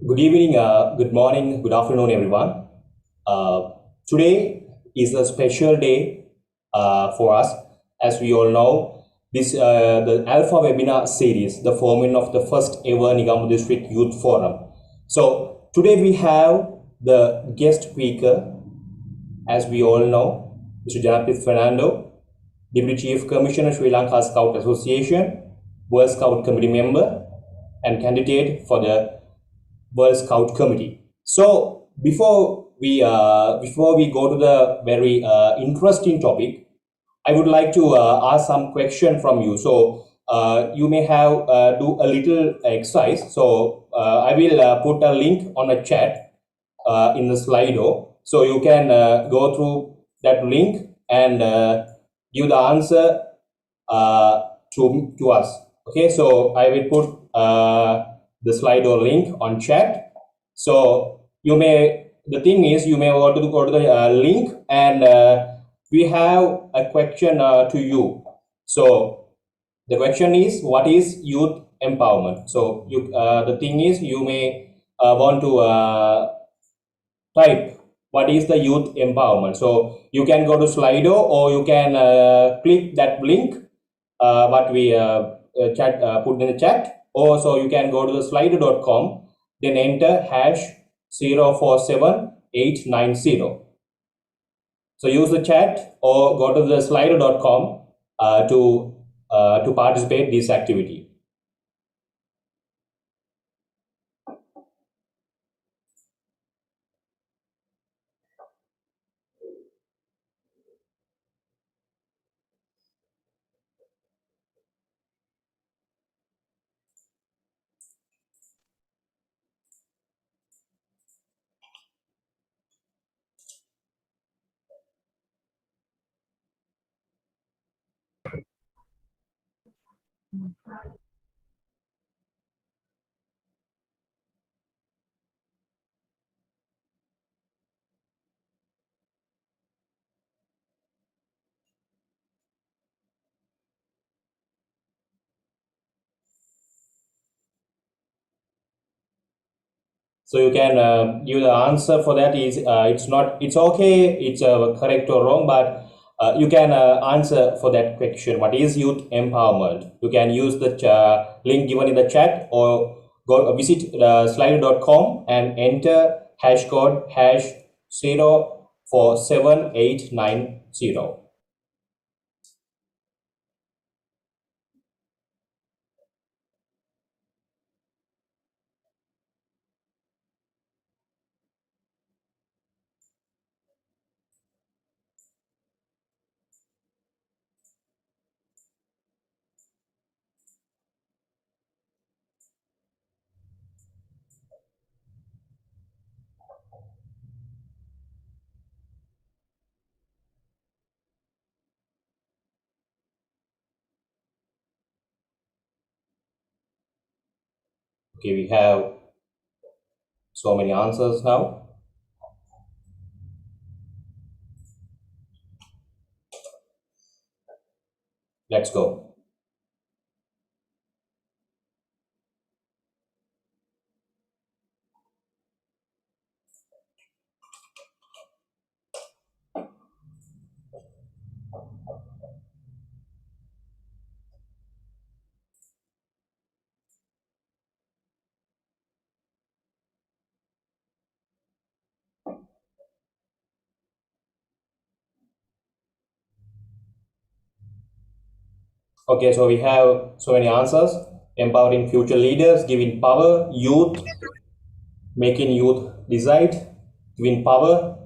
Good evening, good morning, good afternoon, everyone. Today is a special day for us. As we all know, this the Alpha webinar series, the forming of the first ever Negombo District Youth Forum. So today we have the guest speaker, as we all know, Mr.Janaprith Fernando, Deputy Chief Commissioner, Sri Lanka Scout Association, World Scout Committee member, and candidate for the World Scout Committee. So before we go to the very interesting topic, I would like to ask some question from you. So you may have do a little exercise. So I will put a link on a chat in the Slido. So you can go through that link and give the answer to us. Okay, so I will put the Slido link on chat. So you may, the thing is, you may want to go to the link, and we have a question to you. So the question is, what is youth empowerment? So you, the thing is, you may want to type what is the youth empowerment. So you can go to Slido, or you can click that link what we chat put in the chat. Also, you can go to the slido.com, then enter hash 047890. So use the chat or go to the slido.com to participate this activity. So you can give the answer for that is it's okay, it's correct or wrong, but you can answer for that question. What is youth empowerment? You can use the link given in the chat, or go visit slido.com and enter hash code hash 047890. Okay, we have so many answers now. Let's go. Okay, so we have so many answers. Empowering future leaders, giving power, youth, making youth decide, giving power.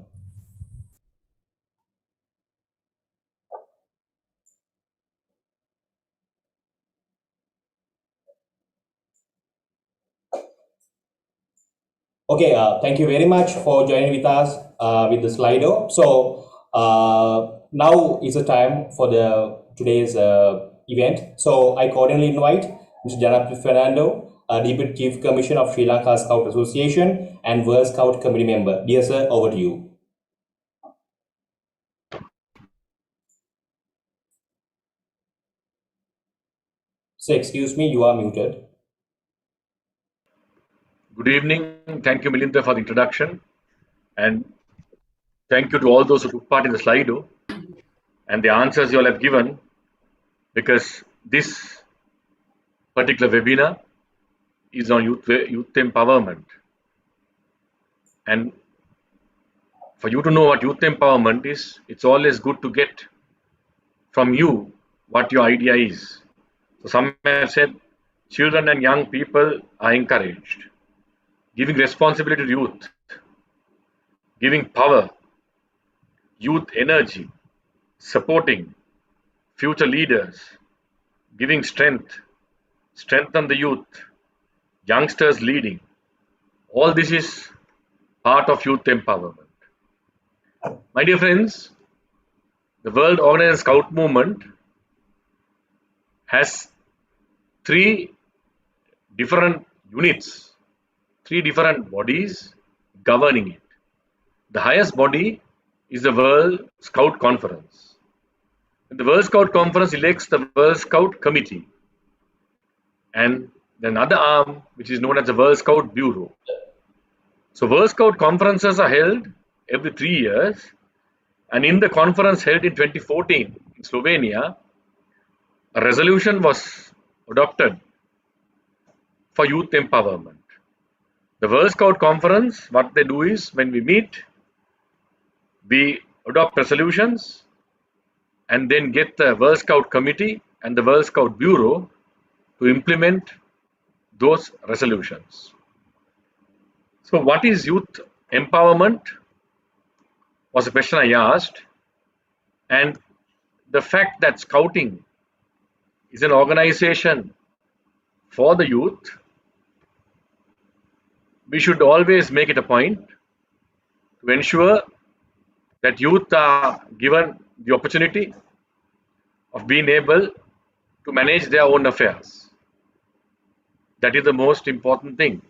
Okay, thank you very much for joining with us with the Slido. So now is the time for the today's event. So I cordially invite Mr. Janaprith Fernando, Deputy Chief Commissioner of Sri Lanka Scout Association and World Scout Committee member. Dear sir, over to you. So excuse me, you are muted. Good evening. Thank you, Melinda, for the introduction. And thank you to all those who took part in the Slido and the answers you all have given, because this particular webinar is on youth empowerment. And for you to know what youth empowerment is, it's always good to get from you what your idea is. So some have said children and young people are encouraged, giving responsibility to youth, giving power, youth energy, supporting future leaders, giving strength, strengthen the youth, youngsters leading. All this is part of youth empowerment. My dear friends, the World Organized Scout Movement has three different units, three different bodies governing it. The highest body is the World Scout Conference. And the World Scout Conference elects the World Scout Committee and another arm which is known as the World Scout Bureau. So World Scout conferences are held every 3 years, and in the conference held in 2014 in Slovenia, a resolution was adopted for youth empowerment. The World Scout Conference, what they do is when we meet, we adopt resolutions and then get the World Scout Committee and the World Scout Bureau to implement those resolutions. So what is youth empowerment was a question I asked, and the fact that Scouting is an organization for the youth, we should always make it a point to ensure that youth are given the opportunity of being able to manage their own affairs. That is the most important thing.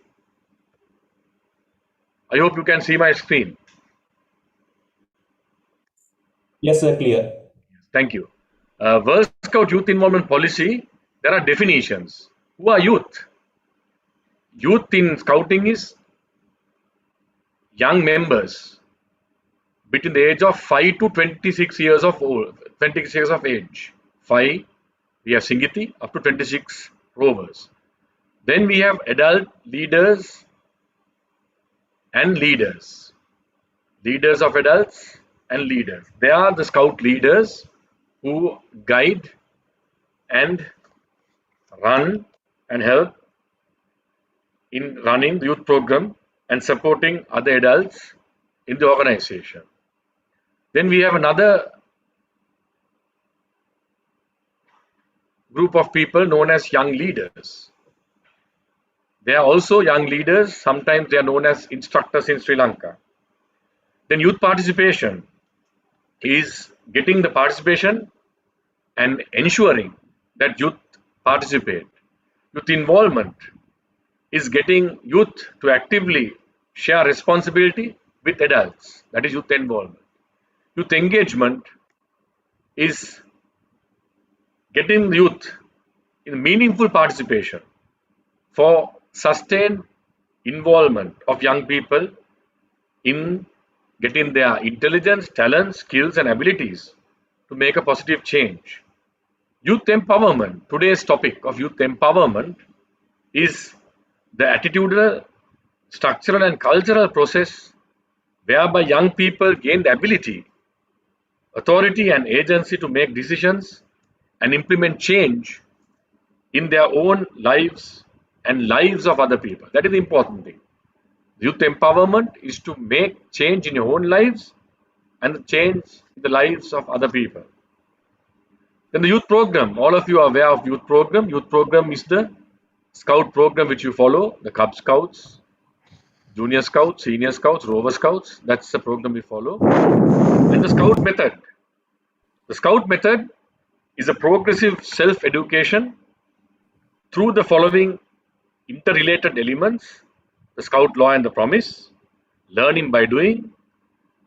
I hope you can see my screen. Yes, sir, clear. Thank you. World Scout Youth Involvement Policy, there are definitions. Who are youth? Youth in Scouting is young members between the age of 5 to 26 years of old, 26 years of age. 5, we have Singiti, up to 26 rovers. Then we have adult leaders and leaders. Leaders of adults and leaders. They are the scout leaders who guide and run and help in running the youth program and supporting other adults in the organization. Then we have another group of people known as young leaders. They are also young leaders. Sometimes they are known as instructors in Sri Lanka. Then youth participation is getting the participation and ensuring that youth participate. Youth involvement is getting youth to actively share responsibility with adults. That is youth involvement. Youth engagement is getting the youth in meaningful participation for sustained involvement of young people in getting their intelligence, talents, skills, and abilities to make a positive change. Youth empowerment, today's topic of youth empowerment, is the attitudinal, structural, and cultural process whereby young people gain the ability, authority, and agency to make decisions and implement change in their own lives and lives of other people. That is the important thing. Youth empowerment is to make change in your own lives and change in the lives of other people. Then the youth program, all of you are aware of youth program. Youth program is the scout program which you follow, the Cub Scouts, Junior Scouts, Senior Scouts, Rover Scouts. That's the program we follow. And the scout method. The scout method is a progressive self-education through the following interrelated elements: the scout law and the promise, learning by doing,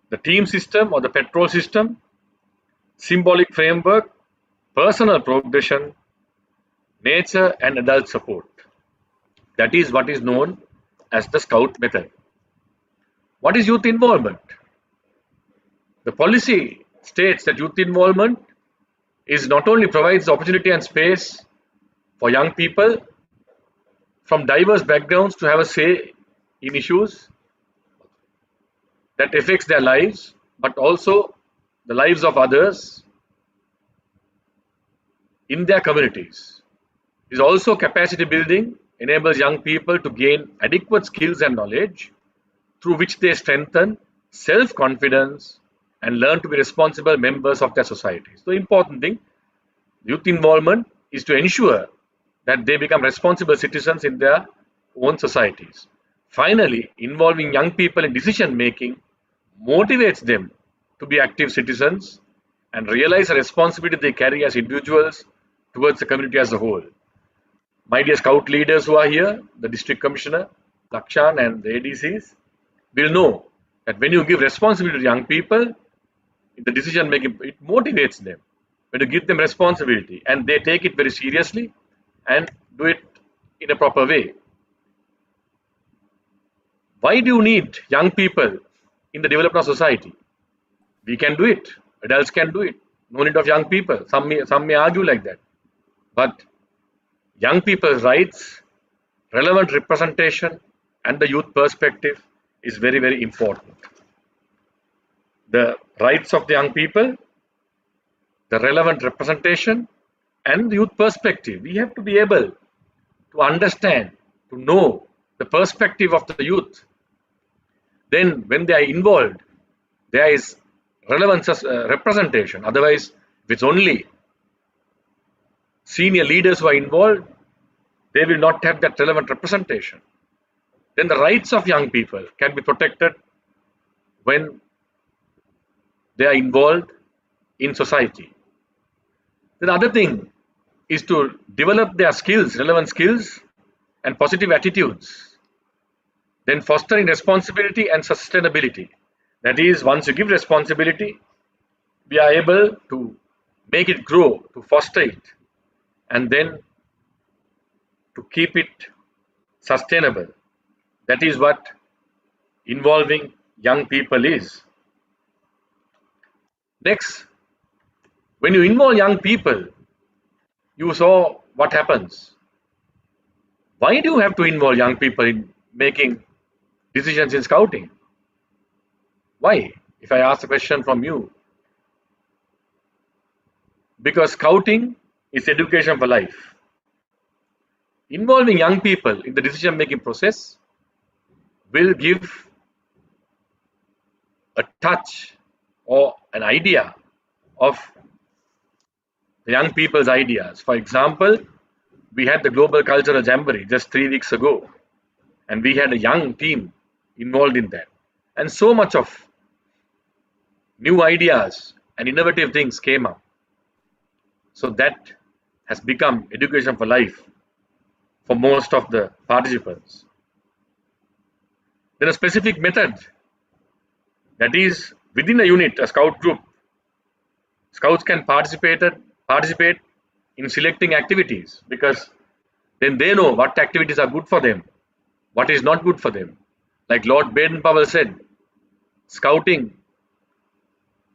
the team system or the patrol system, symbolic framework, personal progression, nature and adult support. That is what is known as the Scout method. What is youth involvement? The policy states that youth involvement is not only provides opportunity and space for young people from diverse backgrounds to have a say in issues that affects their lives, but also the lives of others in their communities. It is also capacity building, enables young people to gain adequate skills and knowledge through which they strengthen self-confidence and learn to be responsible members of their society. So the important thing, youth involvement is to ensure that they become responsible citizens in their own societies. Finally, involving young people in decision making motivates them to be active citizens and realize the responsibility they carry as individuals towards the community as a whole. My dear Scout leaders who are here, the District Commissioner, Lakshan and the ADCs will know that when you give responsibility to young people in the decision making, it motivates them. When you give them responsibility and they take it very seriously and do it in a proper way. Why do you need young people in the development of society? We can do it. Adults can do it. No need of young people. Some may argue like that. But young people's rights, relevant representation, and the youth perspective is very, very important. The rights of the young people, the relevant representation, and the youth perspective. We have to be able to understand, to know the perspective of the youth. Then, when they are involved, there is relevant representation. Otherwise, if it's only senior leaders who are involved, they will not have that relevant representation. Then the rights of young people can be protected when they are involved in society. The other thing is to develop their skills, relevant skills and positive attitudes. Then fostering responsibility and sustainability. That is, once you give responsibility, we are able to make it grow, to foster it, and then to keep it sustainable. That is what involving young people is. Next, when you involve young people, you saw what happens. Why do you have to involve young people in making decisions in scouting? Why? If I ask a question from you. Because scouting is education for life. Involving young people in the decision making process will give a touch or an idea of the young people's ideas. For example, we had the Global Cultural Jamboree just 3 weeks ago, and we had a young team involved in that. And so much of new ideas and innovative things came up. So that has become education for life for most of the participants. There is a specific method, that is, within a unit, a scout group, scouts can participate in selecting activities, because then they know what activities are good for them, what is not good for them. Like Lord Baden-Powell said, scouting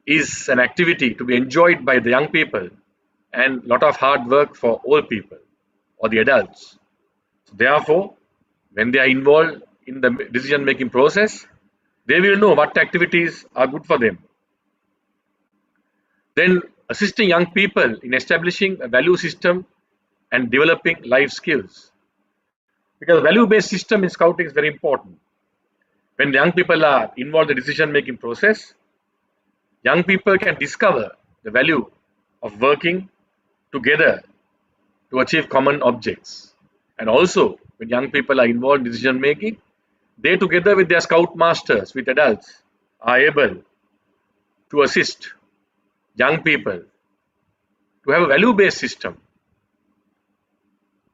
is an activity to be enjoyed by the young people and a lot of hard work for old people or the adults. So therefore, when they are involved in the decision making process, they will know what activities are good for them. Then assisting young people in establishing a value system and developing life skills. Because value-based system in scouting is very important. When young people are involved in the decision making process, young people can discover the value of working together to achieve common objects. And also, when young people are involved in decision making, they together with their scout masters, with adults, are able to assist young people to have a value-based system.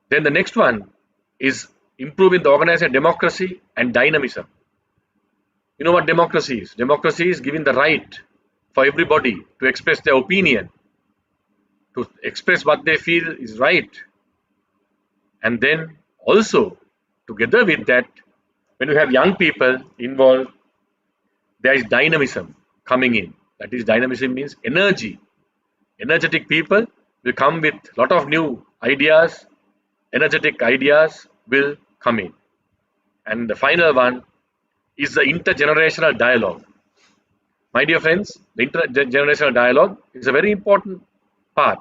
Then the next one is improving the organization democracy and dynamism. You know what democracy is? Democracy is giving the right for everybody to express their opinion, to express what they feel is right, and then also together with that, When you have young people involved, there is dynamism coming in. That is, dynamism means energy. Energetic people will come with a lot of new ideas. Energetic ideas will come in. And the final one is the intergenerational dialogue. My dear friends, the intergenerational dialogue is a very important part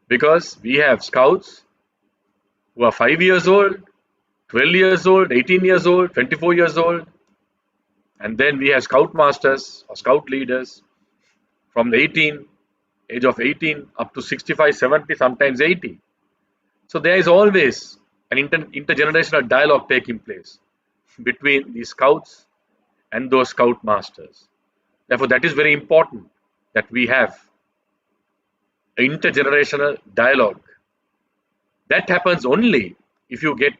because we have scouts who are 5 years old, 12 years old, 18 years old, 24 years old, and then we have scout masters or scout leaders from the age of 18 up to 65, 70, sometimes 80. So there is always an intergenerational dialogue taking place between the scouts and those scout masters. Therefore, that is very important that we have an intergenerational dialogue. That happens only if you get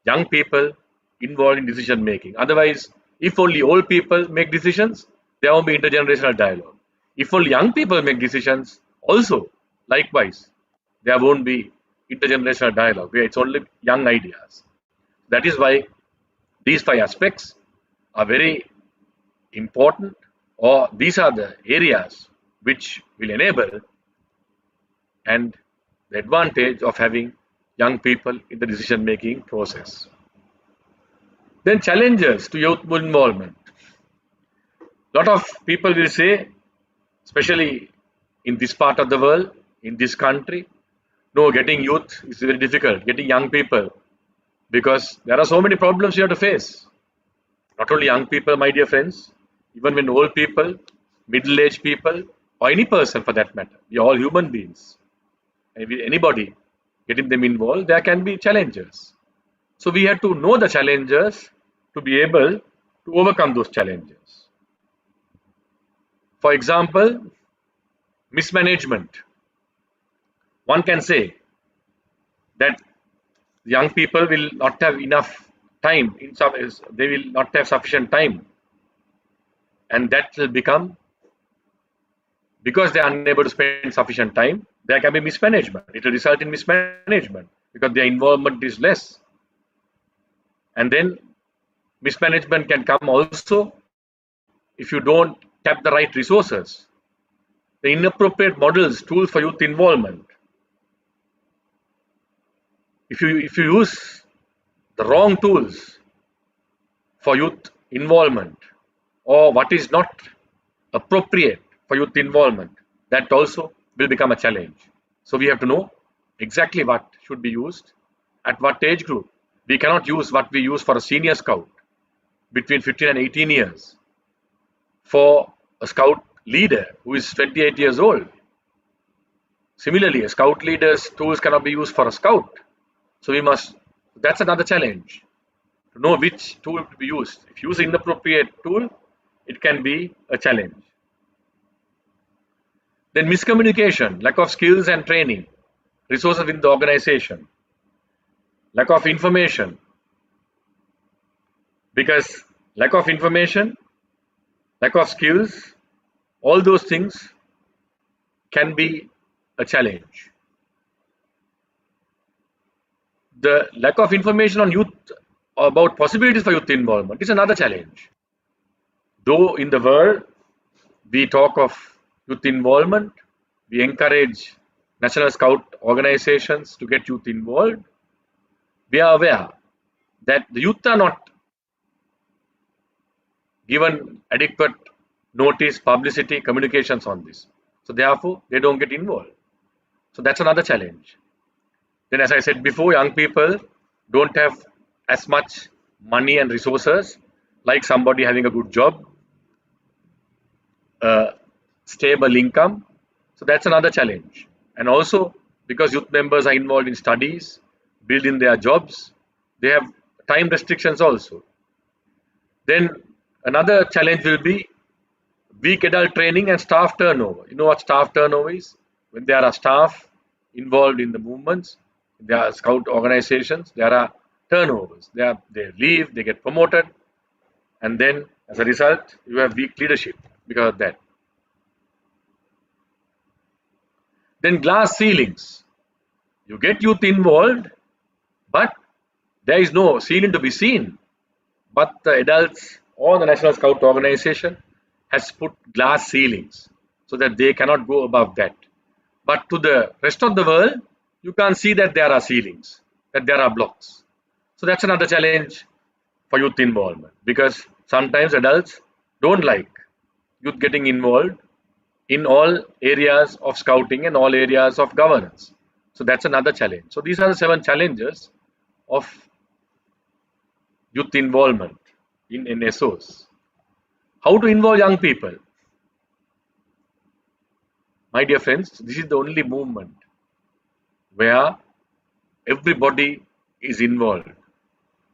young people involved in decision making. Otherwise, if only old people make decisions, there won't be intergenerational dialogue. If only young people make decisions, also likewise, there won't be intergenerational dialogue where it's only young ideas. That is why these five aspects are very important, or these are the areas which will enable and the advantage of having young people in the decision making process. Then challenges to youth involvement. A lot of people will say, especially in this part of the world, in this country, no, getting youth is very difficult, getting young people, because there are so many problems you have to face. Not only young people, my dear friends, even when old people, middle-aged people, or any person for that matter, we are all human beings. And with anybody getting them involved, there can be challenges. So we have to know the challenges to be able to overcome those challenges. For example, mismanagement. One can say that young people will not have enough time, they will not have sufficient time, and that will become, because they are unable to spend sufficient time, there can be mismanagement. It will result in mismanagement because their involvement is less. And then mismanagement can come also if you don't tap the right resources. The inappropriate models, tools for youth involvement. If you use the wrong tools for youth involvement, or what is not appropriate for youth involvement, that also will become a challenge. So we have to know exactly what should be used at what age group. We cannot use what we use for a senior scout between 15 and 18 years for a scout leader who is 28 years old. Similarly, a scout leader's tools cannot be used for a scout. So that's another challenge, to know which tool to be used. If you use an inappropriate tool, it can be a challenge. Then miscommunication, lack of skills and training, resources in the organization, lack of information. Because lack of information, lack of skills, all those things can be a challenge. The lack of information on youth, about possibilities for youth involvement, is another challenge. Though in the world we talk of youth involvement, we encourage National Scout organizations to get youth involved, we are aware that the youth are not given adequate notice, publicity, communications on this. So therefore, they don't get involved. So that's another challenge. Then, as I said before, young people don't have as much money and resources like somebody having a good job, stable income. So that's another challenge. And also, because youth members are involved in studies, building their jobs, they have time restrictions also. Then another challenge will be weak adult training and staff turnover. You know what staff turnover is? When there are staff involved in the movements, there are scout organizations, there are turnovers. They leave, they get promoted, and then as a result, you have weak leadership because of that. Then glass ceilings. You get youth involved, but there is no ceiling to be seen. but the adults or the National Scout Organization has put glass ceilings so that they cannot go above that. But to the rest of the world, you can't see that there are ceilings, that there are blocks. So that's another challenge for youth involvement, because sometimes adults don't like youth getting involved in all areas of scouting and all areas of governance. So that's another challenge. So these are the 7 challenges of youth involvement in SOs. How to involve young people? My dear friends, this is the only movement where everybody is involved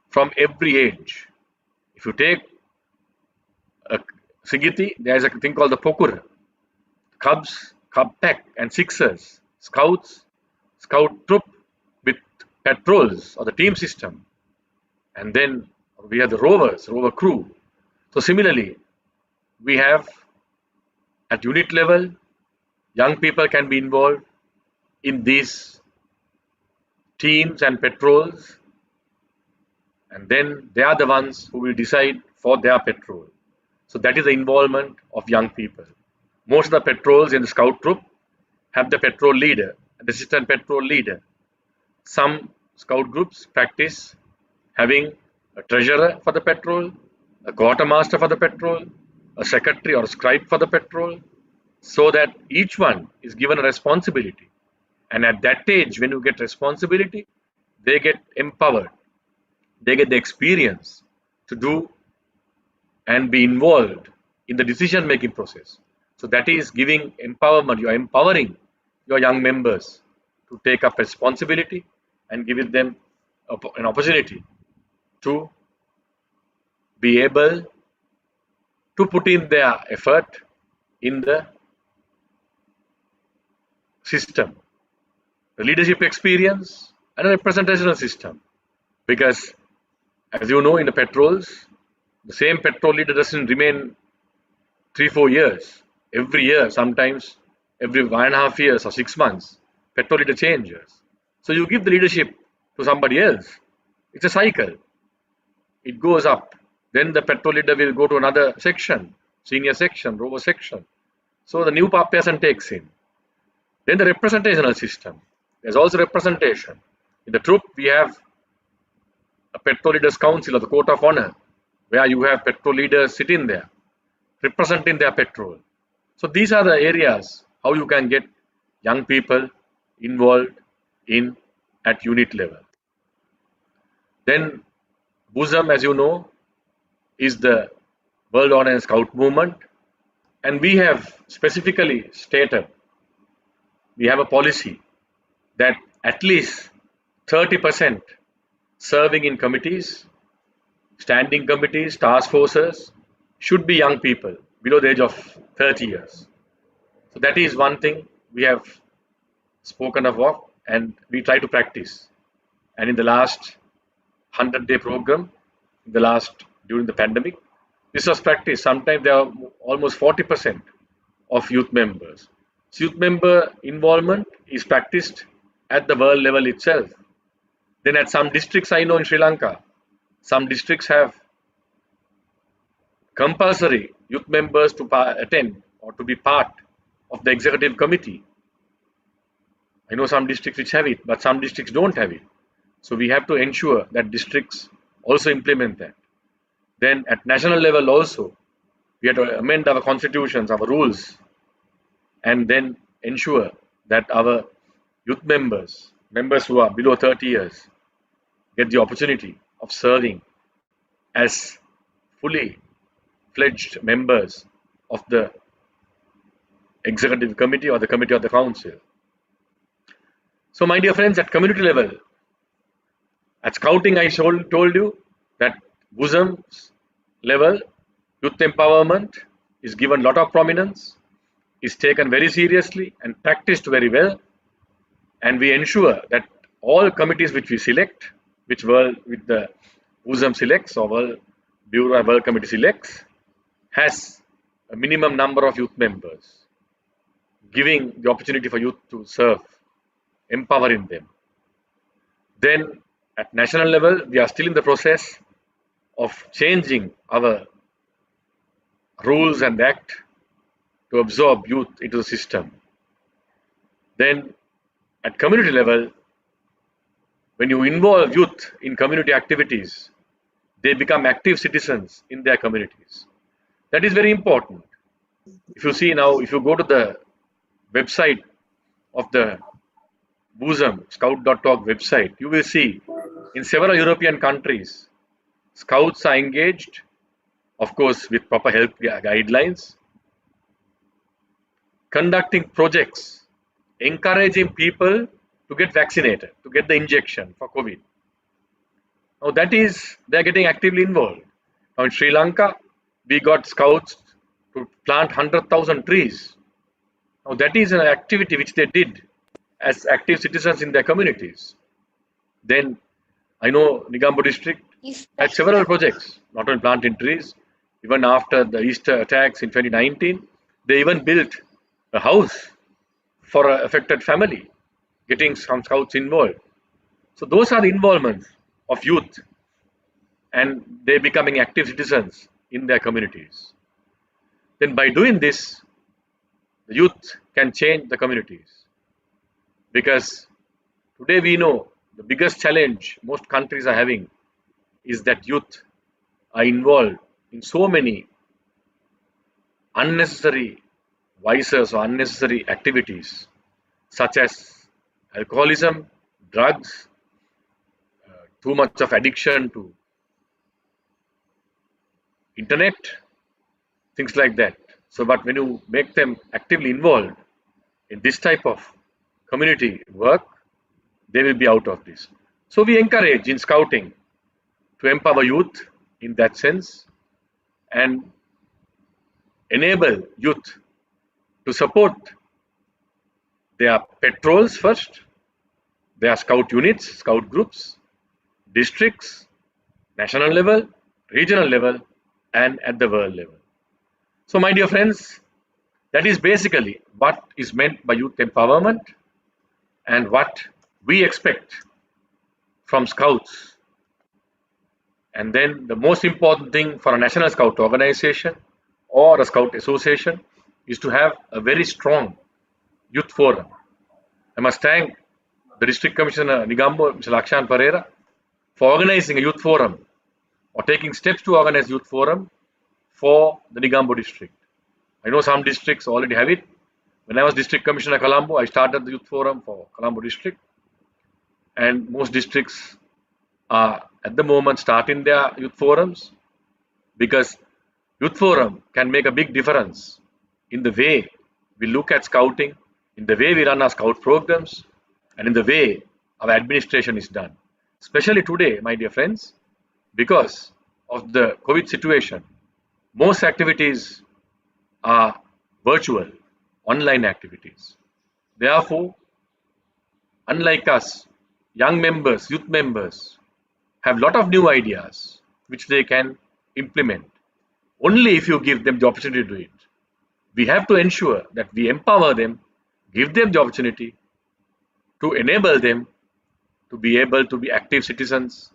from every age. If you take a Sigiti, there is a thing called the Pokur, Cubs, Cub Pack, and Sixers, Scouts, Scout Troop with patrols or the team system, and then we have the Rovers, Rover Crew. So similarly, we have at unit level, young people can be involved in these teams and patrols, and then they are the ones who will decide for their patrol. So that is the involvement of young people. Most of the patrols in the scout troop have the patrol leader, the assistant patrol leader. Some scout groups practice having a treasurer for the patrol, a quartermaster for the patrol, a secretary or a scribe for the patrol, so that each one is given a responsibility. And at that age, when you get responsibility, they get empowered. They get the experience to do and be involved in the decision making process. So that is giving empowerment. You are empowering your young members to take up responsibility and giving them an opportunity to be able to put in their effort in the system, the leadership experience and a representational system. Because as you know, in the patrols, the same patrol leader doesn't remain 3-4 years. Every year, sometimes every 1.5 years or 6 months, patrol leader changes. So you give the leadership to somebody else. It's a cycle. It goes up. Then the patrol leader will go to another section, senior section, rover section. So the new person takes in. Then the representational system. There's also representation. In the troop, we have a patrol leaders council or the court of honor, where you have patrol leaders sitting there, representing their patrol. So these are the areas how you can get young people involved in at unit level. Then BUSM, as you know, is the World Honor and Scout movement, and we have specifically stated, we have a policy that at least 30% serving in committees, standing committees, task forces should be young people below the age of 30 years. So that is one thing we have spoken of and we try to practice. And in the last 100-day program, during the pandemic, this was practiced. Sometimes there are almost 40% of youth members. So youth member involvement is practiced at the world level itself. Then at some districts, I know in Sri Lanka, some districts have compulsory youth members to attend or to be part of the executive committee. I know some districts which have it, but some districts don't have it. So we have to ensure that districts also implement that. Then at national level also, we have to amend our constitutions, our rules, and then ensure that our youth members who are below 30 years, get the opportunity of serving as fully fledged members of the executive committee or the committee of the council. So my dear friends, at community level, at scouting, I told you that BUSM's level, youth empowerment is given a lot of prominence, is taken very seriously and practiced very well, and we ensure that all committees which we select, with the BUSM selects or World Bureau and World Committee selects, has a minimum number of youth members, giving the opportunity for youth to serve, empowering them. Then at national level, we are still in the process of changing our rules and act to absorb youth into the system. Then at community level, when you involve youth in community activities, they become active citizens in their communities. That is very important. If you see now, if you go to the website of the Bosom Scout.org website, you will see in several European countries, scouts are engaged, of course, with proper health guidelines, conducting projects, encouraging people to get vaccinated, to get the injection for COVID. Now that is, they're getting actively involved. Now in Sri Lanka, we got scouts to plant 100,000 trees. Now that is an activity which they did as active citizens in their communities. Then I know Negombo district had several projects, not only planting trees, even after the Easter attacks in 2019, they even built a house for an affected family, getting some scouts involved. So those are the involvements of youth and they becoming active citizens in their communities. Then by doing this, the youth can change the communities. Because today we know the biggest challenge most countries are having is that youth are involved in so many unnecessary vices or unnecessary activities such as alcoholism, drugs, too much of addiction to internet, things like that. So, but when you make them actively involved in this type of community work, they will be out of this. So we encourage in scouting to empower youth in that sense and enable youth to support their patrols first, their scout units, scout groups, districts, national level, regional level, and at the world level. So my dear friends, that is basically what is meant by youth empowerment and what we expect from scouts. And then the most important thing for a national scout organization or a scout association is to have a very strong youth forum. I must thank the District Commissioner Negombo, Mr. Lakshan Pereira, for organizing a youth forum or taking steps to organize youth forum for the Negombo district. I know some districts already have it. When I was District Commissioner Colombo, I started the youth forum for Colombo district, and most districts are at the moment starting their youth forums because youth forum can make a big difference in the way we look at scouting, in the way we run our scout programs, and in the way our administration is done. Especially today, my dear friends, because of the COVID situation, most activities are virtual, online activities. Therefore, unlike us, young members, youth members have a lot of new ideas which they can implement only if you give them the opportunity to do it. We have to ensure that we empower them, give them the opportunity to enable them to be able to be active citizens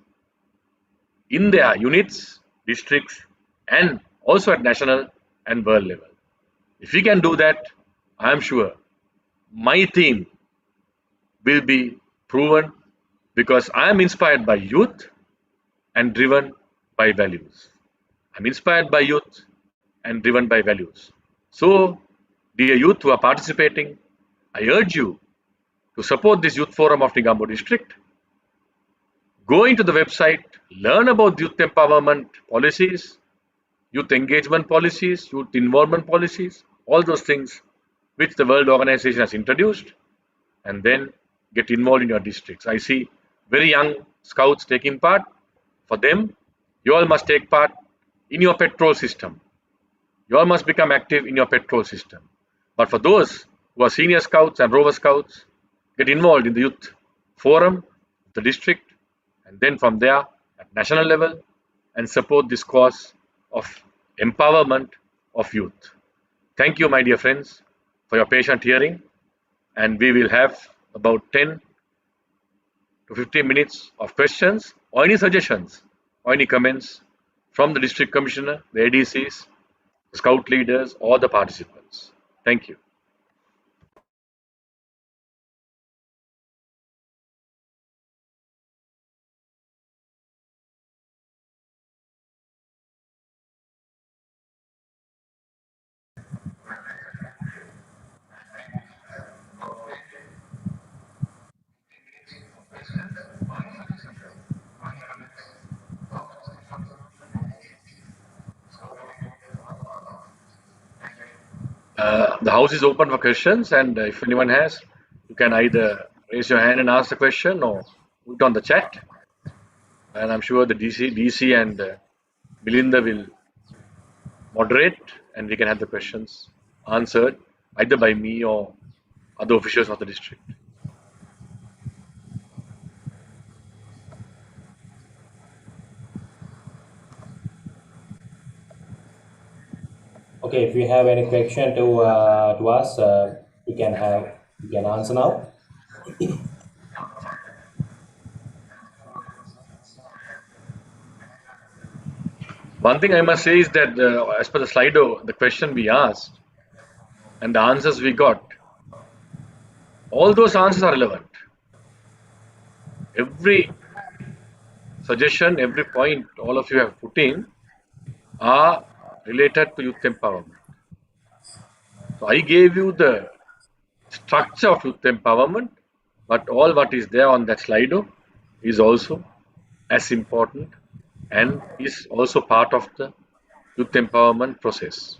in their units, districts, and also at national and world level. If we can do that, I am sure my team will be proven because I am inspired by youth and driven by values. I'm inspired by youth and driven by values. So, dear youth who are participating, I urge you to support this youth forum of Negombo district. Go into the website, learn about youth empowerment policies, youth engagement policies, youth involvement policies, all those things which the World Organization has introduced, and then get involved in your districts. I see very young scouts taking part. For them, you all must take part in your patrol system. You all must become active in your patrol system. But for those who are senior scouts and rover scouts, get involved in the youth forum, the district, and then from there at national level and support this cause of empowerment of youth. Thank you, my dear friends, for your patient hearing, and we will have about 10 to 15 minutes of questions or any suggestions or any comments from the district commissioner, the ADCs, scout leaders, or the participants. Thank you. The house is open for questions, and if anyone has, you can either raise your hand and ask the question or put it on the chat. And I'm sure the DC and Belinda will moderate, and we can have the questions answered either by me or other officials of the district. Okay, if you have any question to us, you can answer now. One thing I must say is that as per the Slido, the question we asked and the answers we got, all those answers are relevant. Every suggestion, every point all of you have put in are related to youth empowerment. So I gave you the structure of youth empowerment, but all what is there on that Slido is also as important and is also part of the youth empowerment process.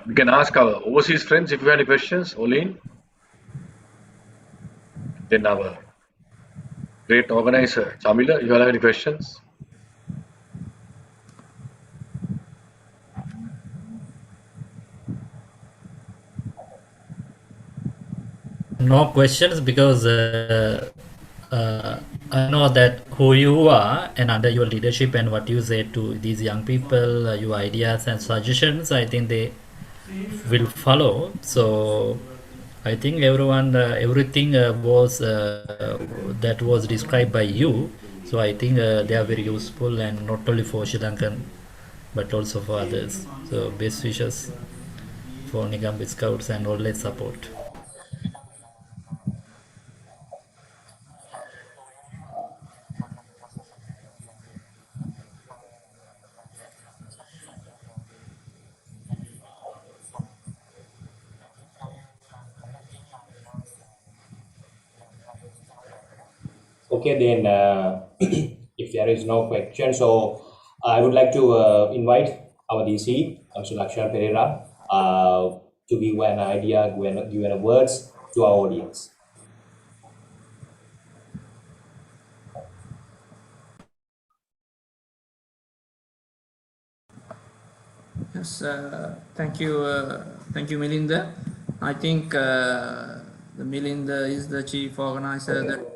We can ask our overseas friends if you have any questions. Olin, then our great organizer, Chamila, you all have any questions? No questions because I know that who you are and under your leadership and what you say to these young people, your ideas and suggestions, I think they will follow. So I think everyone, everything was that was described by you. So I think they are very useful and not only for Sri Lankan but also for others. So best wishes for Negombo Scouts and always support. Okay, then if there is no question, so I would like to invite our DC, Mr. Lakshan Pereira, to give an idea, give a words to our audience. Yes, thank you, Melinda. I think the Melinda is the chief organizer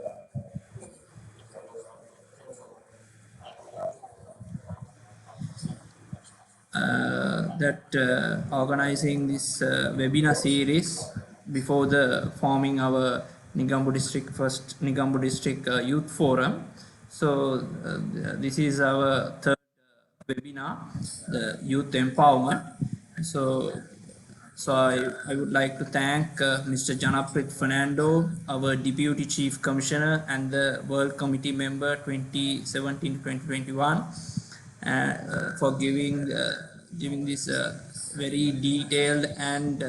that organizing this webinar series before the forming our Negombo district first Negombo district youth forum. So this is our third webinar, the youth empowerment. So I would like to thank Mr.Janaprith Fernando, our Deputy Chief Commissioner and the World Committee member 2017-2021 for giving this very detailed and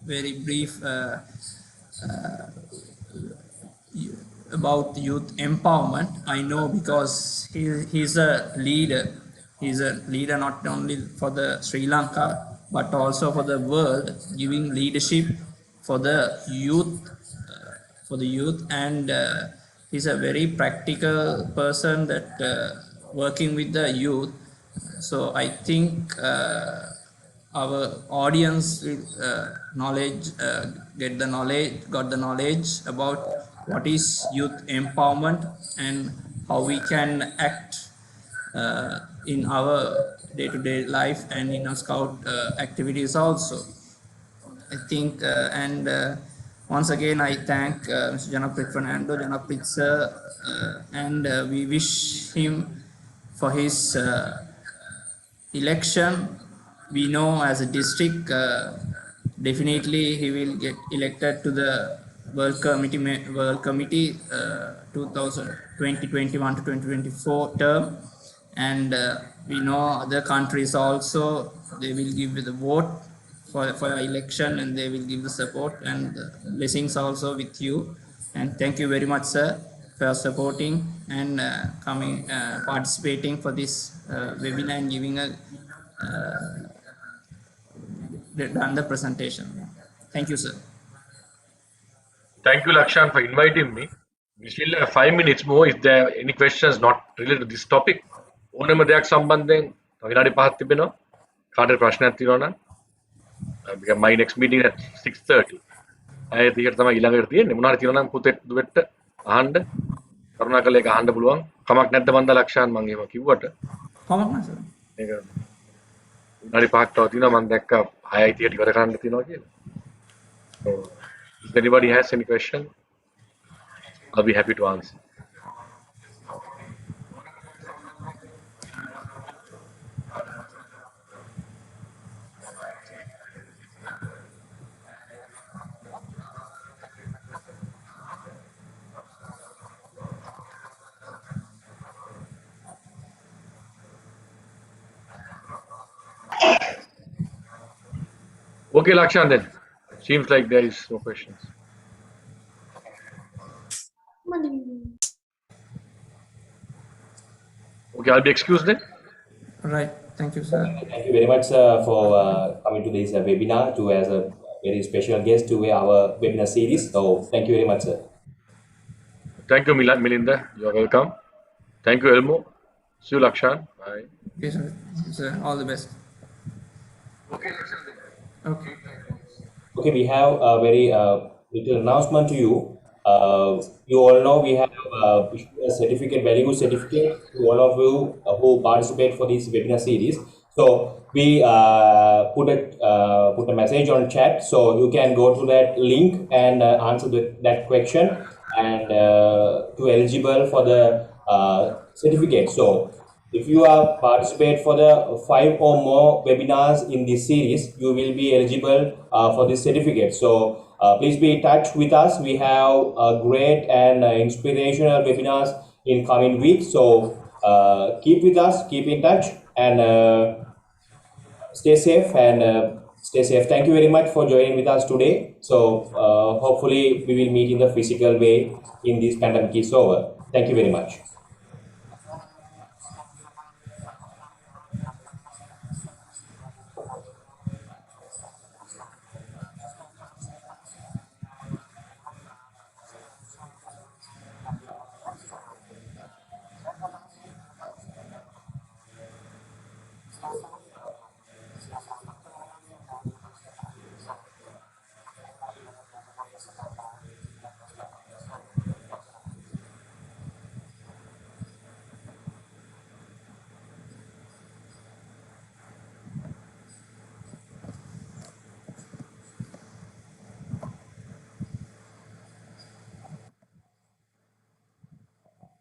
very brief about youth empowerment. I know because he's a leader. He's a leader not only for the Sri Lanka but also for the world, giving leadership for the youth, and he's a very practical person that working with the youth. So I think our audience will got the knowledge about what is youth empowerment and how we can act in our day-to-day life and in our scout activities also. I think and once again I thank Mr. Fernando Janaprith sir, and we wish him for his election. We know as a district, definitely he will get elected to the World Committee 2021 to 2024 term, and we know other countries also they will give the vote for election and they will give the support and blessings also with you. And thank you very much, sir, for supporting and participating for this webinar and giving a done the presentation. Thank you, sir. Thank you, Lakshan, for inviting me. We still have 5 minutes more. If there are any questions not related to this topic, ඕනම දෙයක් සම්බන්ධයෙන් විනාඩි 5ක් තිබෙනවා. කාටද ප්‍රශ්නයක් තියෙනවා නම් because my next meeting at 6:30. අය දිගට තමයි ඊළඟට තියෙන්නේ. මොනවාරි තියෙනවා නම් පුතෙක් දුවෙට්ට අහන්න. කරුණාකරලා ඒක අහන්න පුළුවන්. කමක් නැද්ද මන්ද ලක්ෂාන් මම එහෙම කිව්වට. කමක් නැහැ සර්. ඒක විනාඩි 5ක් තව තියෙනවා මම දැක්කා 6:30ට ඉවර කරන්න තියෙනවා කියලා. So if anybody has any question, I'll be happy to answer. Okay, Lakshan, then. Seems like there is no questions. Okay, I'll be excused then. Right. Thank you, sir. Thank you very much, sir, for coming to this webinar to as a very special guest to our webinar series. So thank you very much, sir. Thank you, Melinda. You're welcome. Thank you, Elmo. See you, Lakshan. Bye. Okay, sir. Sir, all the best. Okay. Okay. Okay, we have a very little announcement to you. You all know we have a certificate, very good certificate to all of you who participate for this webinar series. So we put a message on chat, so you can go to that link and answer that question and to eligible for the certificate. So if you are participate for the 5 or more webinars in this series, you will be eligible for this certificate. So please be in touch with us. We have great and inspirational webinars in coming weeks. So keep with us, keep in touch, and stay safe stay safe. Thank you very much for joining with us today. So hopefully we will meet in the physical way in this pandemic is over. Thank you very much.